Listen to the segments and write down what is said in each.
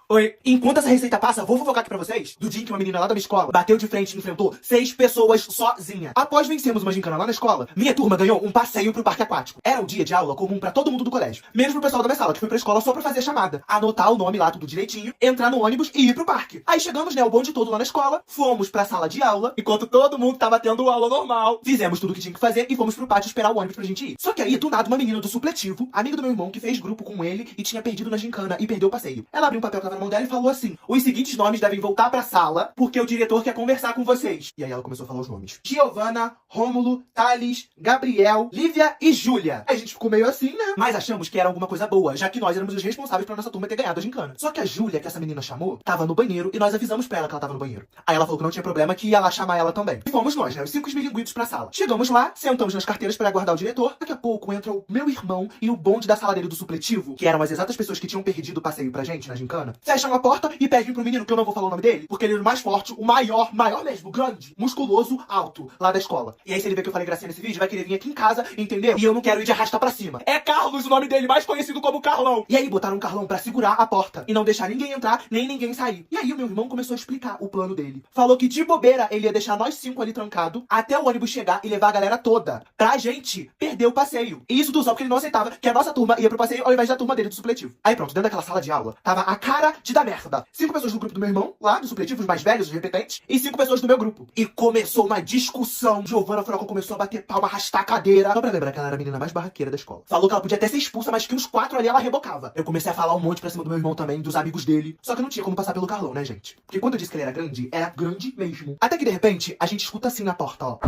Oi, enquanto essa receita passa, vou fofocar aqui pra vocês do dia em que uma menina lá da minha escola bateu de frente e enfrentou 6 pessoas sozinha. Após vencermos uma gincana lá na escola, minha turma ganhou um passeio pro parque aquático. Era um dia de aula comum pra todo mundo do colégio, menos pro pessoal da minha sala, que foi pra escola só pra fazer a chamada, anotar o nome lá tudo direitinho, entrar no ônibus e ir pro parque. Aí chegamos, né, o bonde todo lá na escola, fomos pra sala de aula, enquanto todo mundo tava tendo aula normal. Fizemos tudo o que tinha que fazer e fomos pro pátio esperar o ônibus pra gente ir. Só que aí, do nada, uma menina do supletivo, amiga do meu irmão, que fez grupo com ele e tinha perdido na gincana e perdeu o passeio. Ela abriu um papel que tava na mão dela e falou assim: os seguintes nomes devem voltar pra sala, porque o diretor quer conversar com vocês. E aí ela começou a falar os nomes: Giovana, Rômulo, Thales, Gabriel, Lívia e Júlia. Aí a gente ficou meio assim, né? Mas achamos que era alguma coisa boa, já que nós éramos os responsáveis pra nossa turma ter ganhado a gincana. Só que a Júlia, que essa menina chamou, tava no banheiro e nós avisamos pra ela que ela tava no banheiro. Aí ela falou que não tinha problema, que ia lá chamar ela também. E fomos nós, né? Os 5 esmilinguidos pra sala. Chegamos lá, sentamos nas carteiras pra aguardar o diretor. Daqui a pouco entra o meu irmão e o bonde da sala dele do supletivo, que eram as exatas pessoas que tinham perdido o passeio pra gente na gincana, fecham a porta e pedem pro menino, que eu não vou falar o nome dele, porque ele era o mais forte, o maior mesmo, grande, musculoso, alto, lá da escola. E aí se ele ver que eu falei gracinha nesse vídeo, vai querer vir aqui em casa, entendeu? E eu não quero ir de arrasta pra cima. É Carlos o nome dele, mais conhecido como Carlão. E aí botaram um Carlão pra segurar a porta e não deixar ninguém entrar, nem ninguém sair. E aí o meu irmão começou a explicar o plano dele. Falou que de bobeira ele ia deixar nós 5 ali trancado até o ônibus chegar e levar a galera toda pra gente perder o passeio. E isso tudo só porque ele não aceitava que a nossa turma ia pro passeio ao invés da turma dele do supletivo. Aí pronto, dentro daquela sala de aula, tava a cara de dar merda. 5 pessoas do grupo do meu irmão, lá, do supletivo, os mais velhos, os repetentes, e 5 pessoas do meu grupo. E começou uma discussão. Giovana Furacão começou a bater palma, arrastar a cadeira. Só pra lembrar que ela era a menina mais barraqueira da escola. Falou que ela podia até ser expulsa, mas que uns 4 ali ela rebocava. Eu comecei a falar um monte pra cima do meu irmão também, dos amigos dele. Só que não tinha como passar pelo Carlão, né, gente? Porque quando eu disse que ele era grande mesmo. Até que de repente, a gente escuta assim na porta, ó.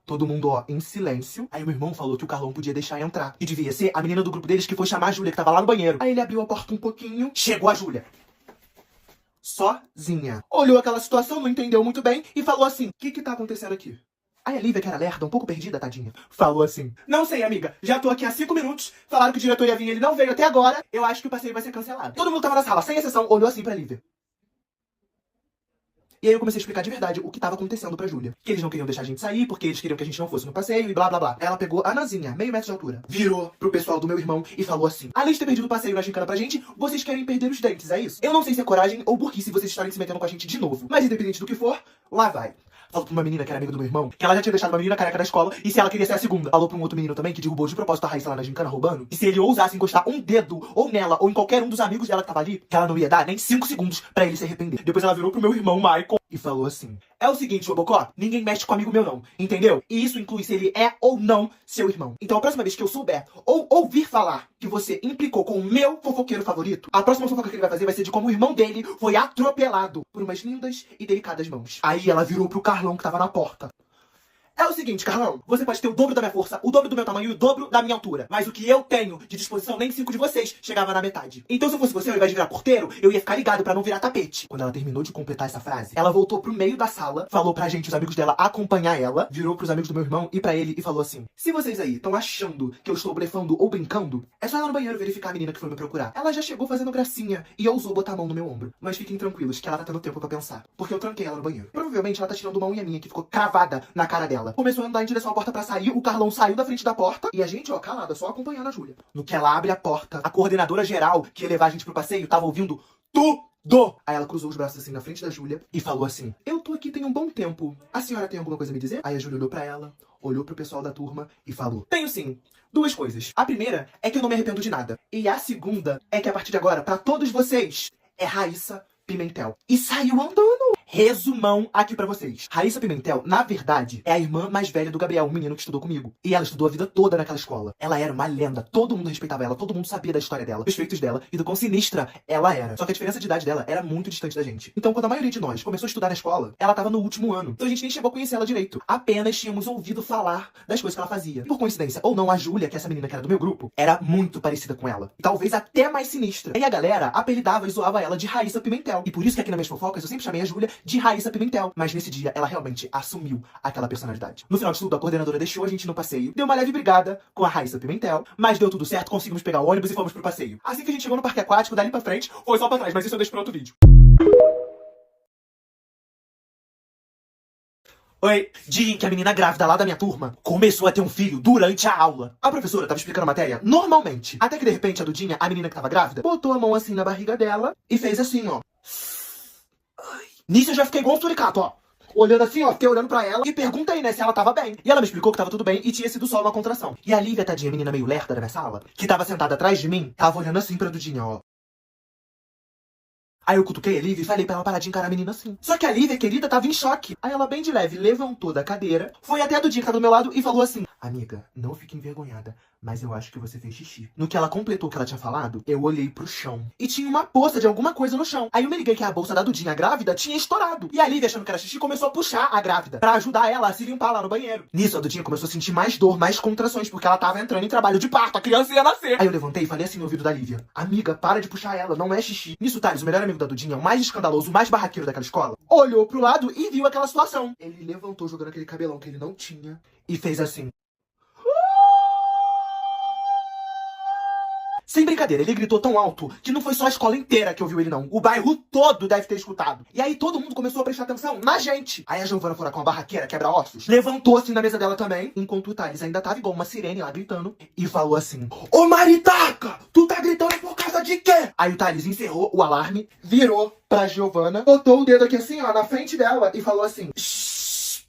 Todo mundo, ó, em silêncio. Aí o meu irmão falou que o Carlão podia deixar entrar. E devia ser a menina do grupo deles que foi chamar a Júlia, que tava lá no banheiro. Aí ele abriu a porta um pouquinho. Chegou a Júlia. Sozinha. Olhou aquela situação, não entendeu muito bem e falou assim: o que tá acontecendo aqui? Aí a Lívia, que era lerda, um pouco perdida, tadinha, falou assim: não sei, amiga, já tô aqui há 5 minutos, falaram que o diretor ia vir, ele não veio até agora, eu acho que o passeio vai ser cancelado. Todo mundo tava na sala, sem exceção, olhou assim pra Lívia. E aí eu comecei a explicar de verdade o que tava acontecendo pra Júlia. Que eles não queriam deixar a gente sair, porque eles queriam que a gente não fosse no passeio e blá blá blá. Ela pegou a Nazinha, meio metro de altura, virou pro pessoal do meu irmão e falou assim: além de ter perdido o passeio na gincana pra gente, vocês querem perder os dentes, é isso? Eu não sei se é coragem ou burrice vocês estarem se metendo com a gente de novo. Mas independente do que for, lá vai. Falou pra uma menina que era amiga do meu irmão, que ela já tinha deixado uma menina careca da escola, e se ela queria ser a segunda. Falou pra um outro menino também, que derrubou de propósito a Raíssa lá na gincana roubando, e se ele ousasse encostar um dedo, ou nela, ou em qualquer um dos amigos dela que tava ali, que ela não ia dar nem 5 segundos pra ele se arrepender. Depois ela virou pro meu irmão, Michael, e falou assim: é o seguinte, Robocó, ninguém mexe com amigo meu não, entendeu? E isso inclui se ele é ou não seu irmão. Então a próxima vez que eu souber, ou ouvir falar que você implicou com o meu fofoqueiro favorito, a próxima fofoca que ele vai fazer vai ser de como o irmão dele foi atropelado por umas lindas e delicadas mãos. Aí ela virou pro Carlão, que tava na porta. É o seguinte, Carlão, você pode ter o dobro da minha força, o dobro do meu tamanho e o dobro da minha altura. Mas o que eu tenho de disposição, nem 5 de vocês chegava na metade. Então se eu fosse você, ao invés de virar porteiro, eu ia ficar ligado pra não virar tapete. Quando ela terminou de completar essa frase, ela voltou pro meio da sala, falou pra gente, os amigos dela, acompanhar ela, virou pros amigos do meu irmão e pra ele e falou assim: se vocês aí estão achando que eu estou blefando ou brincando, é só ir lá no banheiro verificar a menina que foi me procurar. Ela já chegou fazendo gracinha e ousou botar a mão no meu ombro. Mas fiquem tranquilos que ela tá tendo tempo pra pensar, porque eu tranquei ela no banheiro. Provavelmente ela tá tirando uma unha minha que ficou cravada na cara dela. Começou a andar em direção à porta pra sair, o Carlão saiu da frente da porta e a gente, ó, calada, só acompanhando a Júlia. No que ela abre a porta, a coordenadora geral que ia levar a gente pro passeio tava ouvindo tudo. Aí ela cruzou os braços assim na frente da Júlia e falou assim: eu tô aqui tem um bom tempo, a senhora tem alguma coisa a me dizer? Aí a Júlia olhou pra ela, olhou pro pessoal da turma e falou: tenho sim. 2 coisas. A primeira é que eu não me arrependo de nada. E a segunda é que a partir de agora, pra todos vocês, é Raíssa Pimentel. E saiu andando. Resumão aqui pra vocês. Raíssa Pimentel, na verdade, é a irmã mais velha do Gabriel, o menino que estudou comigo. E ela estudou a vida toda naquela escola. Ela era uma lenda. Todo mundo respeitava ela, todo mundo sabia da história dela, dos feitos dela e do quão sinistra ela era. Só que a diferença de idade dela era muito distante da gente. Então, quando a maioria de nós começou a estudar na escola, ela tava no último ano. Então a gente nem chegou a conhecer ela direito. Apenas tínhamos ouvido falar das coisas que ela fazia. E por coincidência, ou não, a Júlia, que é essa menina que era do meu grupo, era muito parecida com ela. E talvez até mais sinistra. E a galera apelidava e zoava ela de Raíssa Pimentel. E por isso que aqui nas minhas fofocas eu sempre chamei a Júlia de Raíssa Pimentel. Mas nesse dia, ela realmente assumiu aquela personalidade. No final de tudo, a coordenadora deixou a gente no passeio, deu uma leve brigada com a Raíssa Pimentel, mas deu tudo certo, conseguimos pegar o ônibus e fomos pro passeio. Assim que a gente chegou no parque aquático, dali pra frente, foi só pra trás, mas isso eu deixo pra outro vídeo. Oi, dia em que a menina grávida lá da minha turma começou a ter um filho durante a aula. A professora tava explicando a matéria normalmente. Até que de repente a Dudinha, a menina que tava grávida, botou a mão assim na barriga dela e fez assim, ó. Nisso eu já fiquei igual um suricato, ó. Olhando assim, ó, fiquei olhando pra ela e perguntei, né, se ela tava bem. E ela me explicou que tava tudo bem e tinha sido só uma contração. E a Lívia, tadinha, menina meio lerda da minha sala, que tava sentada atrás de mim, tava olhando assim pra Dudinha, ó. Aí eu cutuquei a Lívia e falei pra ela parar de encarar a menina assim. Só que a Lívia, querida, tava em choque. Aí ela, bem de leve, levantou da cadeira, foi até a Dudinha que tava do meu lado e falou assim: amiga, não fique envergonhada, mas eu acho que você fez xixi. No que ela completou o que ela tinha falado, eu olhei pro chão. E tinha uma poça de alguma coisa no chão. Aí eu me liguei que a bolsa da Dudinha grávida tinha estourado. E a Lívia, achando que era xixi, começou a puxar a grávida pra ajudar ela a se limpar lá no banheiro. Nisso, a Dudinha começou a sentir mais dor, mais contrações, porque ela tava entrando em trabalho de parto, a criança ia nascer. Aí eu levantei e falei assim no ouvido da Lívia: amiga, para de puxar ela, não é xixi. Nisso, Thales, o melhor amigo da Dudinha, o mais escandaloso, o mais barraqueiro daquela escola, olhou pro lado e viu aquela situação. Ele levantou jogando aquele cabelão que ele não tinha e fez assim. Sem brincadeira, ele gritou tão alto que não foi só a escola inteira que ouviu ele não. O bairro todo deve ter escutado. E aí todo mundo começou a prestar atenção na gente. Aí a Giovana Furacão, a barraqueira, quebra-ossos, levantou-se na mesa dela também, enquanto o Thales ainda tava igual uma sirene lá gritando, e falou assim: ô Maritaca, tu tá gritando por causa de quê? Aí o Thales encerrou o alarme, virou pra Giovana, botou o dedo aqui assim, ó, na frente dela e falou assim: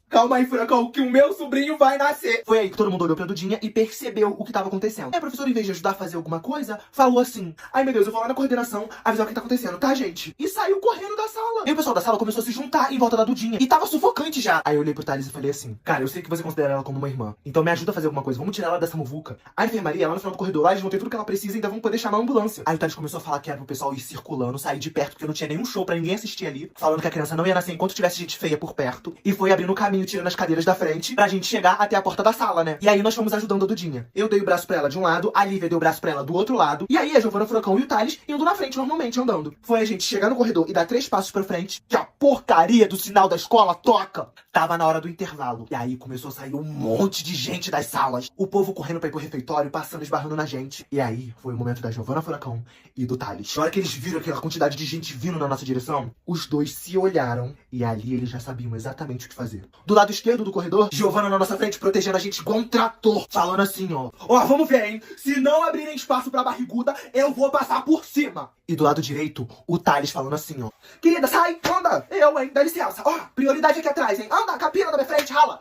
calma aí, Furacão, que o meu sobrinho vai nascer. Foi aí que todo mundo olhou pra Dudinha e percebeu o que tava acontecendo. E a professora, em vez de ajudar a fazer alguma coisa, falou assim: ai, meu Deus, eu vou lá na coordenação avisar o que tá acontecendo, tá, gente? E saiu correndo da sala. E o pessoal da sala começou a se juntar em volta da Dudinha. E tava sufocante já. Aí eu olhei pro Thales e falei assim: cara, eu sei que você considera ela como uma irmã, então me ajuda a fazer alguma coisa, vamos tirar ela dessa muvuca. A enfermaria, lá no final do corredor, lá eles vão ter tudo que ela precisa e ainda vão poder chamar a ambulância. Aí o Thales começou a falar que era pro pessoal ir circulando, sair de perto, porque não tinha nenhum show pra ninguém assistir ali, falando que a criança não ia nascer enquanto tivesse gente feia por perto. E foi abrindo o caminho, tirando as cadeiras da frente pra gente chegar até a porta da sala, né? E aí nós fomos ajudando a Dudinha. Eu dei o braço pra ela de um lado, a Lívia deu o braço pra ela do outro lado, e aí a Giovana Furacão e o Thales indo na frente normalmente, andando. Foi a gente chegar no corredor e dar 3 passos pra frente, que a porcaria do sinal da escola toca. Tava na hora do intervalo. E aí começou a sair um monte de gente das salas. O povo correndo pra ir pro refeitório, passando, esbarrando na gente. E aí foi o momento da Giovana Furacão e do Thales. Na hora que eles viram aquela quantidade de gente vindo na nossa direção, os dois se olharam e ali eles já sabiam exatamente o que fazer. Do lado esquerdo do corredor, Giovana na nossa frente, protegendo a gente igual um trator, falando assim, ó: ó, vamos ver, hein? Se não abrirem espaço pra barriguda, eu vou passar por cima. E do lado direito, o Thales falando assim, ó: querida, sai, anda, eu, hein, dá licença. Ó, prioridade aqui atrás, hein? Anda, capina da minha frente, rala.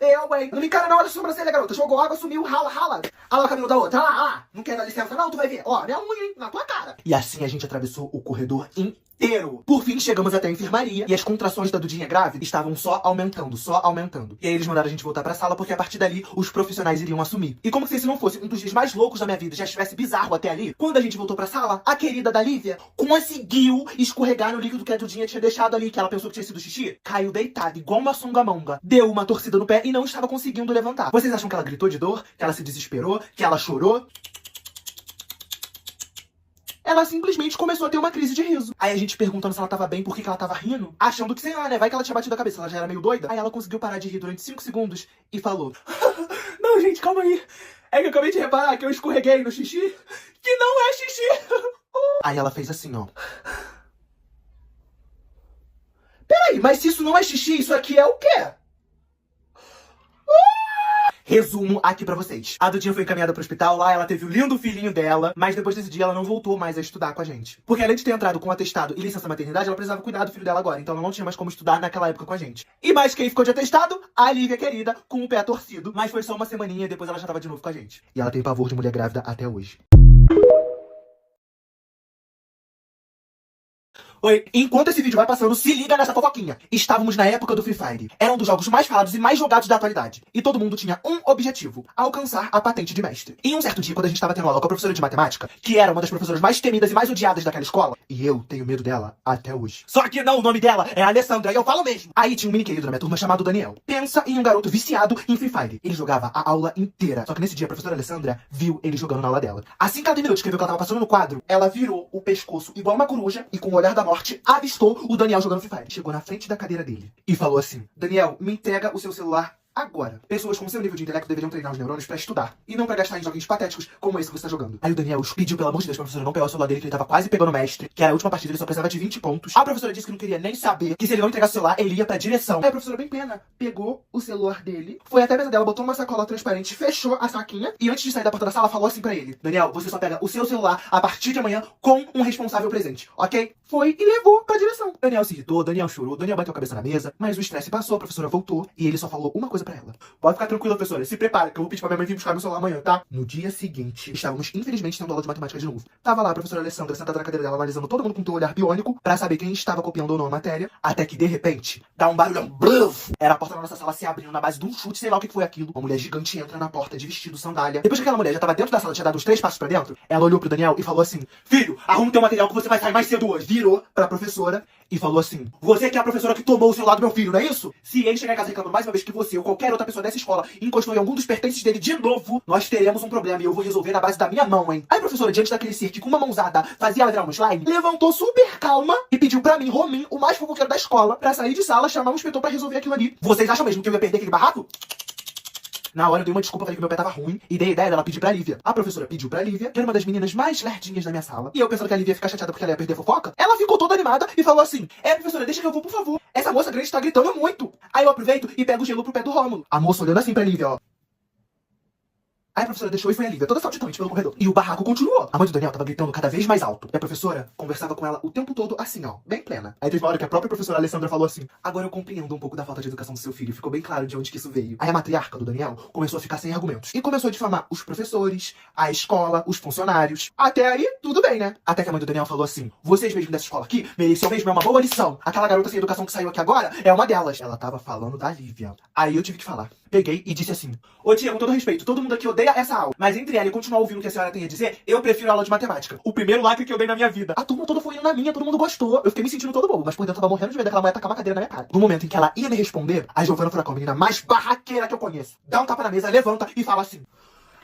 Eu, hein? Não me encara na hora da sobrancelha, garota. Jogou água, sumiu, rala, rala. Rala o cabelo da outra, rala. Não quer dar licença, não? Tu vai ver. Ó, minha unha, hein? Na tua cara. E assim a gente atravessou o corredor inteiro. Por fim, chegamos até a enfermaria e as contrações da Dudinha grávida estavam só aumentando, só aumentando. E aí eles mandaram a gente voltar pra sala porque a partir dali os profissionais iriam assumir. E como se esse não fosse um dos dias mais loucos da minha vida, já estivesse bizarro até ali, quando a gente voltou pra sala, a querida da Lívia conseguiu escorregar no líquido que a Dudinha tinha deixado ali, que ela pensou que tinha sido xixi. Caiu deitada, igual uma songamonga. Deu uma torcida no pé e não estava conseguindo levantar. Vocês acham que ela gritou de dor? Que ela se desesperou? Que ela chorou? Ela simplesmente começou a ter uma crise de riso. Aí a gente perguntando se ela tava bem, por que ela tava rindo, achando que, sei lá, né, vai que ela tinha batido a cabeça, ela já era meio doida. Aí ela conseguiu parar de rir durante 5 segundos e falou: não, gente, calma aí. É que eu acabei de reparar que eu escorreguei no xixi, que não é xixi. Aí ela fez assim, ó: peraí, mas se isso não é xixi, isso aqui é o quê? Resumo aqui pra vocês. A Dudinha foi encaminhada pro hospital, lá ela teve o lindo filhinho dela, mas depois desse dia ela não voltou mais a estudar com a gente. Porque além de ter entrado com atestado e licença maternidade, ela precisava cuidar do filho dela agora, então ela não tinha mais como estudar naquela época com a gente. E mais quem ficou de atestado? A Lívia querida, com o pé torcido, mas foi só uma semaninha e depois ela já tava de novo com a gente. E ela tem pavor de mulher grávida até hoje. Oi, enquanto esse vídeo vai passando, se liga nessa fofoquinha. Estávamos na época do Free Fire. Era um dos jogos mais falados e mais jogados da atualidade. E todo mundo tinha um objetivo: alcançar a patente de mestre. E um certo dia, quando a gente estava tendo aula com a professora de matemática, que era uma das professoras mais temidas e mais odiadas daquela escola, e eu tenho medo dela até hoje. Só que não, o nome dela é Alessandra, e eu falo mesmo. Aí tinha um mini querido na minha turma chamado Daniel. Pensa em um garoto viciado em Free Fire. Ele jogava a aula inteira. Só que nesse dia a professora Alessandra viu ele jogando na aula dela. Assim que ela terminou de escrever o que ela tava passando no quadro, ela virou o pescoço igual uma coruja e com o olhar da morte avistou o Daniel jogando Free Fire. Chegou na frente da cadeira dele e falou assim: Daniel, me entrega o seu celular Agora, pessoas com seu nível de intelecto deveriam treinar os neurônios pra estudar, e não pra gastar em joguinhos patéticos como esse que você tá jogando. Aí o Daniel pediu, pelo amor de Deus, pra professora não pegar o celular dele, que ele tava quase pegando o mestre, que era a última partida, ele só precisava de 20 pontos. A professora disse que não queria nem saber, que se ele não entregasse o celular, ele ia pra direção. Aí a professora, bem pena, pegou o celular dele, foi até a mesa dela, botou uma sacola transparente, fechou a saquinha, e antes de sair da porta da sala, falou assim pra ele: Daniel, você só pega o seu celular a partir de amanhã com um responsável presente, ok? Foi e levou pra direção. Daniel se irritou, Daniel chorou, Daniel bateu a cabeça na mesa, mas o estresse passou, a professora voltou, e ele só falou uma coisa pra ela: pode ficar tranquila, professora, se prepara, que eu vou pedir pra minha mãe vir buscar meu celular amanhã, tá? No dia seguinte, estávamos infelizmente tendo aula de matemática de novo. Tava lá a professora Alessandra sentada na cadeira dela, analisando todo mundo com um olhar biônico, pra saber quem estava copiando ou não a matéria, até que, de repente, dá um barulhão, bluf! Era a porta da nossa sala se abrindo na base de um chute, sei lá o que foi aquilo. Uma mulher gigante entra na porta de vestido, sandália. Depois que aquela mulher já tava dentro da sala, tinha dado uns 3 passos pra dentro, ela olhou pro Daniel e falou assim: filho, arruma teu material que você vai sair mais cedo hoje. Virou pra professora e falou assim: você que é a professora que tomou o celular do meu filho, não é isso? Se ele chegar em casa reclamando mais uma vez que você ou qualquer outra pessoa dessa escola encostou em algum dos pertences dele de novo, nós teremos um problema e eu vou resolver na base da minha mão, hein? Aí a professora, diante daquele ser que com uma mãozada fazia ela virar um slime, levantou super calma e pediu pra mim, Romin, o mais fofoqueiro da escola, pra sair de sala, chamar um inspetor pra resolver aquilo ali. Vocês acham mesmo que eu ia perder aquele barraco? Na hora eu dei uma desculpa, falei que meu pé tava ruim, e dei a ideia dela pedir pra Lívia. A professora pediu pra Lívia, que era uma das meninas mais lerdinhas da minha sala, e eu pensando que a Lívia ia ficar chateada porque ela ia perder a fofoca, ela ficou toda animada e falou assim: professora, deixa que eu vou, por favor. Essa moça grande tá gritando muito. Aí eu aproveito e pego o gelo pro pé do Rômulo. A moça olhando assim pra Lívia, ó. Aí a professora deixou e foi a Lívia, toda saltitante pelo corredor. E o barraco continuou. A mãe do Daniel tava gritando cada vez mais alto. E a professora conversava com ela o tempo todo assim, ó, bem plena. Aí teve uma hora que a própria professora Alessandra falou assim: agora eu compreendo um pouco da falta de educação do seu filho. Ficou bem claro de onde que isso veio. Aí a matriarca do Daniel começou a ficar sem argumentos. E começou a difamar os professores, a escola, os funcionários. Até aí, tudo bem, né? Até que a mãe do Daniel falou assim: vocês mesmo dessa escola aqui mereciam mesmo uma boa lição. Aquela garota sem educação que saiu aqui agora é uma delas. Ela tava falando da Lívia. Aí eu tive que falar. Peguei e disse assim: ô tia, com todo respeito, todo mundo aqui odeia essa aula, mas entre ela e continuar ouvindo o que a senhora tem a dizer, eu prefiro a aula de matemática. O primeiro lacre que eu dei na minha vida. A turma toda foi indo na minha, todo mundo gostou. Eu fiquei me sentindo todo bobo, mas por dentro eu tava morrendo de medo daquela mulher tacar uma cadeira na minha cara. No momento em que ela ia me responder, a Giovana Furacão, a menina mais barraqueira que eu conheço, dá um tapa na mesa, levanta e fala assim: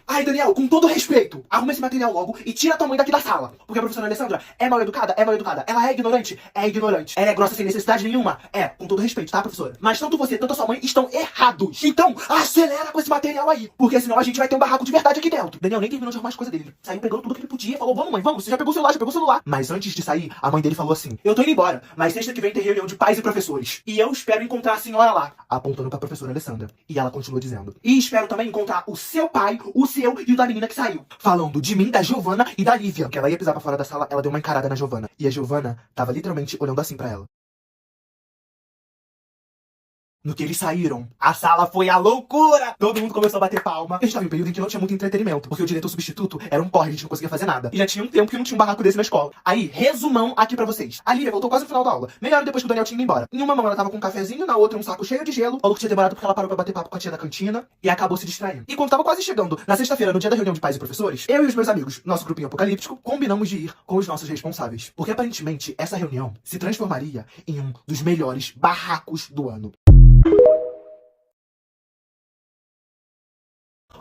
ai, Daniel, com todo respeito, arruma esse material logo e tira tua mãe daqui da sala. Porque a professora Alessandra é mal educada, é mal educada. Ela é ignorante, é ignorante. Ela é grossa sem necessidade nenhuma. É, com todo respeito, tá, professora? Mas tanto você, tanto a sua mãe estão errados. Então, acelera com esse material aí. Porque senão a gente vai ter um barraco de verdade aqui dentro. Daniel nem terminou de arrumar as coisas dele. Saiu pegando tudo que ele podia. Falou: vamos, mãe, vamos. Você já pegou o celular, já pegou o celular. Mas antes de sair, a mãe dele falou assim: eu tô indo embora, mas sexta que vem tem reunião de pais e professores. E eu espero encontrar a senhora lá. Apontando pra professora Alessandra. E ela continuou dizendo: e espero também encontrar o seu pai, o seu e o da menina que saiu. Falando de mim, da Giovana e da Lívia. Que ela ia pisar pra fora da sala, ela deu uma encarada na Giovana. E a Giovana tava literalmente olhando assim pra ela. No que eles saíram, a sala foi a loucura! Todo mundo começou a bater palma. A gente tava em um período em que não tinha muito entretenimento, porque o diretor substituto era um porre, a gente não conseguia fazer nada. E já tinha um tempo que não tinha um barraco desse na escola. Aí, resumão aqui pra vocês. A Lívia voltou quase no final da aula, meia hora depois que o Daniel tinha ido embora. Em uma mão ela tava com um cafezinho, na outra um saco cheio de gelo. Falou que tinha demorado porque ela parou pra bater papo com a tia da cantina e acabou se distraindo. E quando tava quase chegando, na sexta-feira, no dia da reunião de pais e professores, eu e os meus amigos, nosso grupinho apocalíptico, combinamos de ir com os nossos responsáveis. Porque aparentemente essa reunião se transformaria em um dos melhores barracos do ano.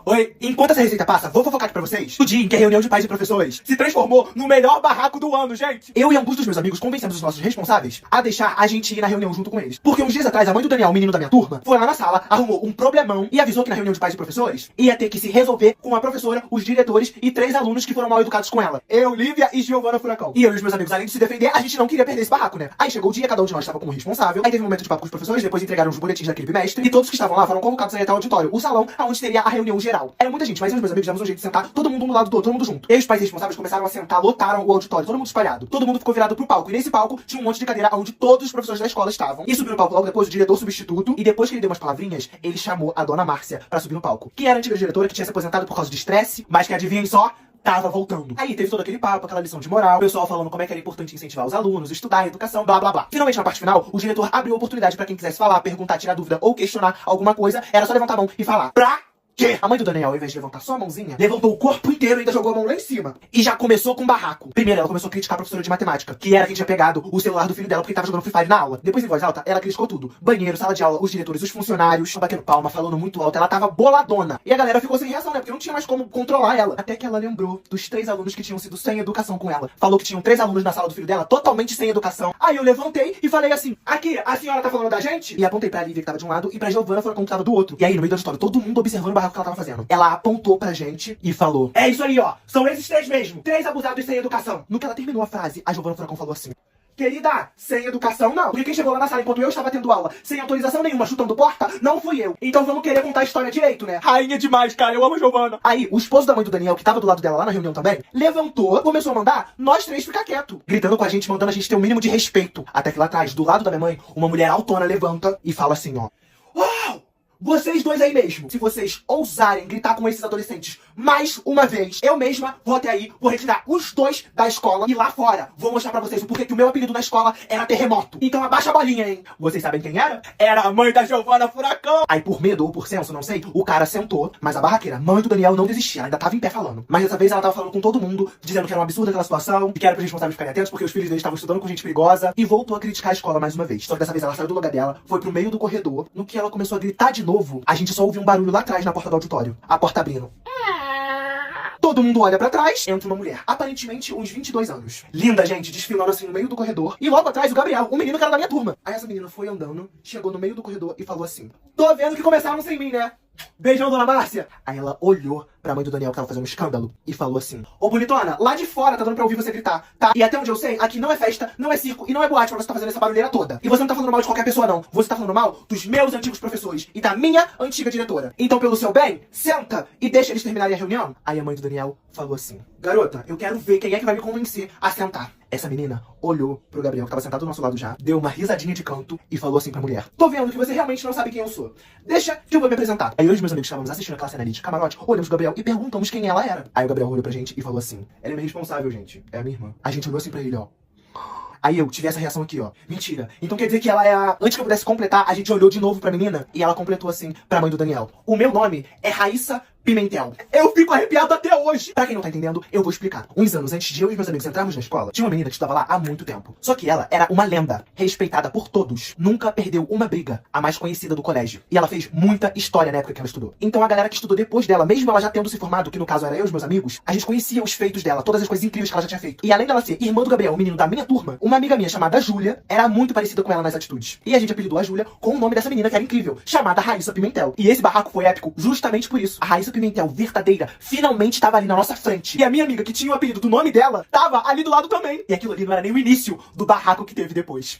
Oi, enquanto essa receita passa, vou fofocar aqui pra vocês o dia em que a reunião de pais e professores se transformou no melhor barraco do ano, gente. Eu e alguns dos meus amigos convencemos os nossos responsáveis a deixar a gente ir na reunião junto com eles. Porque uns dias atrás, a mãe do Daniel, o menino da minha turma, foi lá na sala, arrumou um problemão e avisou que na reunião de pais e professores ia ter que se resolver com a professora, os diretores e 3 alunos que foram mal educados com ela. Eu, Lívia e Giovana Furacão. E eu e os meus amigos, além de se defender, a gente não queria perder esse barraco, né? Aí chegou o dia, cada um de nós estava como responsável. Aí teve um momento de papo com os professores, depois entregaram os boletins daquele bimestre. E todos que estavam lá foram convocados a ir até o auditório, o salão, onde seria a reunião geral. Era muita gente, mas eu e os meus amigos demos um jeito de sentar todo mundo um do lado do outro, todo mundo junto. E os pais responsáveis começaram a sentar, lotaram o auditório, todo mundo espalhado. Todo mundo ficou virado pro palco. E nesse palco tinha um monte de cadeira onde todos os professores da escola estavam. E subiu no palco logo depois o diretor substituto. E depois que ele deu umas palavrinhas, ele chamou a dona Márcia pra subir no palco. Que era a antiga diretora que tinha se aposentado por causa de estresse, mas que adivinhem só, tava voltando. Aí teve todo aquele papo, aquela lição de moral, o pessoal falando como é que era importante incentivar os alunos, estudar, educação, blá blá blá. Finalmente, na parte final, o diretor abriu a oportunidade pra quem quisesse falar, perguntar, tirar dúvida ou questionar alguma coisa. Era só levantar a mão e falar. Pra Que a mãe do Daniel, ao invés de levantar só a mãozinha, levantou o corpo inteiro e ainda jogou a mão lá em cima. E já começou com um barraco. Primeiro, ela começou a criticar a professora de matemática, que era quem tinha pegado o celular do filho dela porque tava jogando Free Fire na aula. Depois, em voz alta, ela criticou tudo. Banheiro, sala de aula, os diretores, os funcionários, batendo palma, falando muito alto. Ela tava boladona. E a galera ficou sem reação, né? Porque não tinha mais como controlar ela. Até que ela lembrou dos 3 alunos que tinham sido sem educação com ela. Falou que tinham 3 alunos na sala do filho dela totalmente sem educação. Aí eu levantei e falei assim: aqui, a senhora tá falando da gente? E apontei pra Lívia, que tava de um lado, e pra Giovana, que tava do outro. E aí, no meio da história, todo mundo observando o barraco que ela tava fazendo. Ela apontou pra gente e falou: é isso aí, ó. São esses 3 mesmo. 3 abusados sem educação. No que ela terminou a frase, a Giovana Furacão falou assim: querida, sem educação não. Porque quem chegou lá na sala enquanto eu estava tendo aula, sem autorização nenhuma, chutando porta, não fui eu. Então vamos querer contar a história direito, né? Rainha demais, cara. Eu amo a Giovana. Aí, o esposo da mãe do Daniel, que tava do lado dela lá na reunião também, levantou, começou a mandar nós 3 ficar quieto. Gritando com a gente, mandando a gente ter o mínimo de respeito. Até que lá atrás, do lado da minha mãe, uma mulher altona levanta e fala assim, ó: uau! Vocês 2 aí mesmo, se vocês ousarem gritar com esses adolescentes mais uma vez, eu mesma vou até aí, vou retirar os 2 da escola e lá fora vou mostrar pra vocês o porquê que o meu apelido na escola era Terremoto. Então abaixa a bolinha, hein? Vocês sabem quem era? Era a mãe da Giovana Furacão. Aí por medo ou por senso, não sei, o cara sentou, mas a barraqueira, mãe do Daniel, não desistia, ela ainda tava em pé falando. Mas dessa vez ela tava falando com todo mundo, dizendo que era um absurdo aquela situação, que era pros responsáveis ficarem atentos porque os filhos deles estavam estudando com gente perigosa, e voltou a criticar a escola mais uma vez. Só que dessa vez ela saiu do lugar dela, foi pro meio do corredor, no que ela começou a gritar de novo, a gente só ouviu um barulho lá atrás na porta do auditório. A porta abrindo. Todo mundo olha pra trás, entra uma mulher, aparentemente uns 22 anos. Linda, gente, desfilando assim no meio do corredor. E logo atrás o Gabriel, o menino que era da minha turma. Aí essa menina foi andando, chegou no meio do corredor e falou assim: tô vendo que começaram sem mim, né? Beijão, dona Márcia. Aí ela olhou pra mãe do Daniel, que tava fazendo um escândalo, e falou assim: ô bonitona, lá de fora tá dando pra ouvir você gritar, tá? E até onde eu sei, aqui não é festa, não é circo e não é boate pra você tá fazendo essa barulheira toda. E você não tá falando mal de qualquer pessoa, não. Você tá falando mal dos meus antigos professores e da minha antiga diretora. Então, pelo seu bem, senta e deixa eles terminarem a reunião. Aí a mãe do Daniel falou assim: garota, eu quero ver quem é que vai me convencer a sentar. Essa menina olhou pro Gabriel, que tava sentado do nosso lado já, deu uma risadinha de canto e falou assim pra mulher: tô vendo que você realmente não sabe quem eu sou. Deixa que eu vou me apresentar. Aí eu e os meus amigos estávamos assistindo aquela cena ali de camarote, olhamos pro Gabriel e perguntamos quem ela era. Aí o Gabriel olhou pra gente e falou assim: ela é minha responsável, gente. É a minha irmã. A gente olhou assim pra ele, ó. Aí eu tive essa reação aqui, ó. Mentira. Então quer dizer que ela é a... Antes que eu pudesse completar, a gente olhou de novo pra menina e ela completou assim pra mãe do Daniel: o meu nome é Raíssa Pimentel. Eu fico arrepiado até hoje. Pra quem não tá entendendo, eu vou explicar. Uns anos antes de eu e meus amigos entrarmos na escola, tinha uma menina que estava lá há muito tempo. Só que ela era uma lenda, respeitada por todos. Nunca perdeu uma briga, a mais conhecida do colégio. E ela fez muita história na época que ela estudou. Então a galera que estudou depois dela, mesmo ela já tendo se formado, que no caso era eu e os meus amigos, a gente conhecia os feitos dela, todas as coisas incríveis que ela já tinha feito. E além dela ser irmã do Gabriel, o menino da minha turma, uma amiga minha chamada Júlia era muito parecida com ela nas atitudes. E a gente apelidou a Júlia com o nome dessa menina que era incrível, chamada Raíssa Pimentel. E esse barraco foi épico justamente por isso. A Raíssa Pimentel verdadeira finalmente estava ali na nossa frente. E a minha amiga, que tinha o apelido do nome dela, tava ali do lado também. E aquilo ali não era nem o início do barraco que teve depois.